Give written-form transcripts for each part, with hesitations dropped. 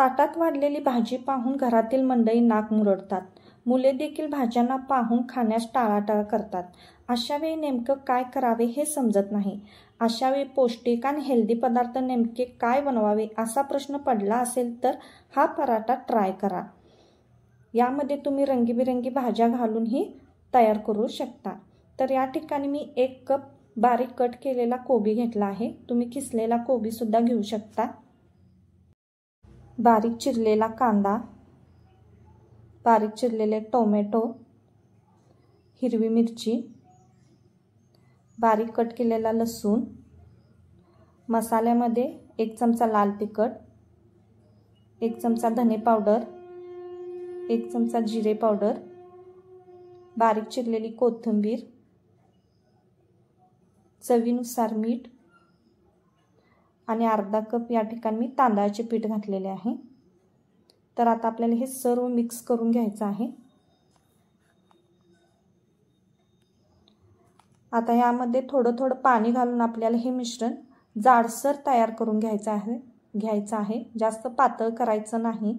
ताटात वाढलेली भाजी पाहून घरातील मंडळी नाक मुरडतात. मुले देखील भाज्यांना पाहून खाण्यास टाळाटाळ करतात. अशा वेळी नेमकं काय करावे हे समजत नाही. अशा वेळी पौष्टिक आणि हेल्दी पदार्थ नेमके काय बनवावे असा प्रश्न पडला असेल तर हा पराठा ट्राय करा. यामध्ये तुम्ही रंगीबिरंगी भाज्या घालूनही तयार करू शकता. तर या ठिकाणी मी 1 कप बारीक कट केलेला कोबी घेतला आहे. तुम्ही किसलेला कोबी सुद्धा घेऊ शकता. बारीक चिरलेला कांदा, बारीक चिरलेले टोमॅटो, हिरवी मिरची, बारीक कट केलेला लसूण, मसाल्यामध्ये 1 चमचा लाल तिखट, 1 चमचा धने पावडर, 1 चमचा जिरे पावडर, बारीक चिरलेली कोथिंबीर, चवीनुसार मीठ आणि अर्धा कप या ठिकाणी मी तांदळाचे पीठ घातलेले आहे. तर आता आपल्याला हे सर्व मिक्स करून घ्यायचं आहे. आता यामध्ये थोडं थोडं पाणी घालून आपल्याला हे मिश्रण जाडसर तयार करून घ्यायचं आहे. जास्त पातळ करायचं नाही.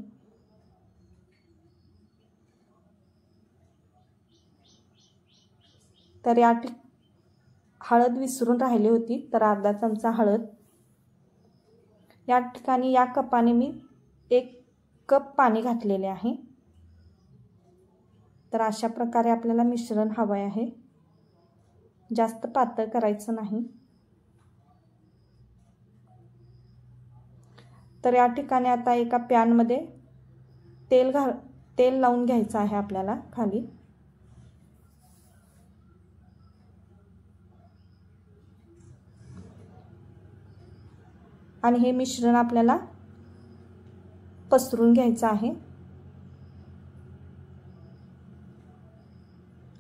तर या हळद विसरून राहिली होती, तर अर्धा चमचा हळद. या ठिकाणी या कपाने मी 1 कप पाणी घातलेले आहे. तर अशा प्रकारे आपल्याला मिश्रण हवं आहे. जास्त पातळ करायचं नाही. तर या ठिकाणी आता एका पॅन मध्ये तेल लावून घ्यायचं आहे आपल्याला खाली. आणि हे मिश्रण आपल्याला पसरून घ्यायचं आहे.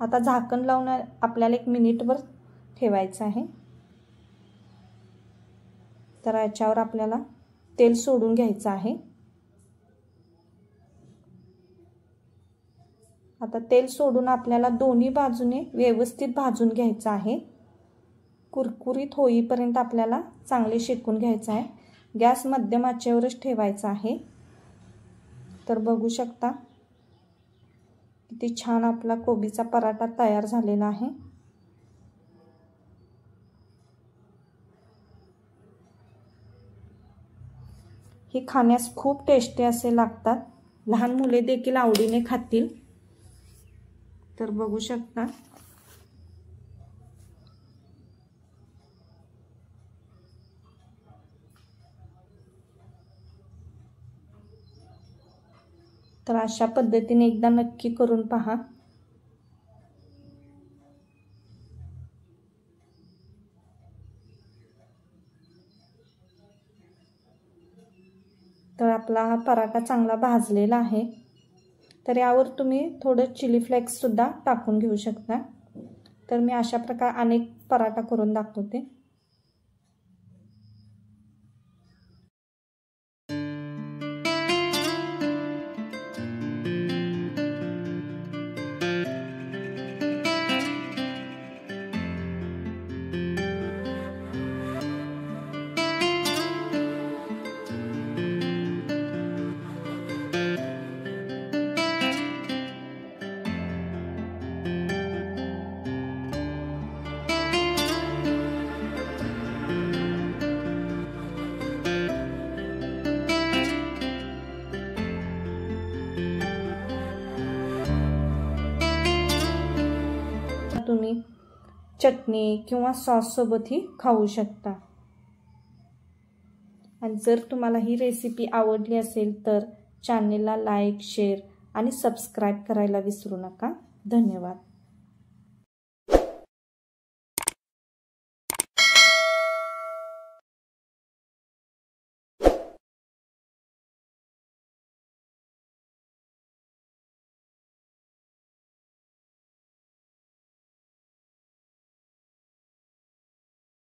आता झाकण लावून आपल्याला 1 मिनिटभर ठेवायचं आहे. तर याच्यावर आपल्याला तेल सोडून घ्यायचं आहे. आता तेल सोडून आपल्याला दोन्ही बाजूने व्यवस्थित भाजून घ्यायचं आहे. कुरकुरीत होईपर्यंत आपल्याला चांगले शेकून घ्यायचं आहे. गॅस मध्यम आचेवरच ठेवायचा आहे. तर बघू शकता किती छान आपला कोबीचा पराठा तयार झालेला आहे. हे खाण्यास खूप टेस्टी असे लागतात. लहान मुले देखील आवडीने खातील. तर बघू शकता तर अशा पद्धतीने एकदा नक्की करून पहा. तर आपला हा पराठा चांगला भाजलेला आहे. तर यावर तुम्ही थोडं चिली फ्लेक्स सुद्धा टाकून घेऊ शकता. तर मी अशा प्रकारे अनेक पराठा करून दाखवते. तुम्ही चटणी किंवा सॉस सोबतही खाऊ शकता. आणि जर तुम्हाला ही रेसिपी आवडली असेल तर चॅनेलला लाईक, शेअर आणि सबस्क्राईब करायला विसरू नका. धन्यवाद.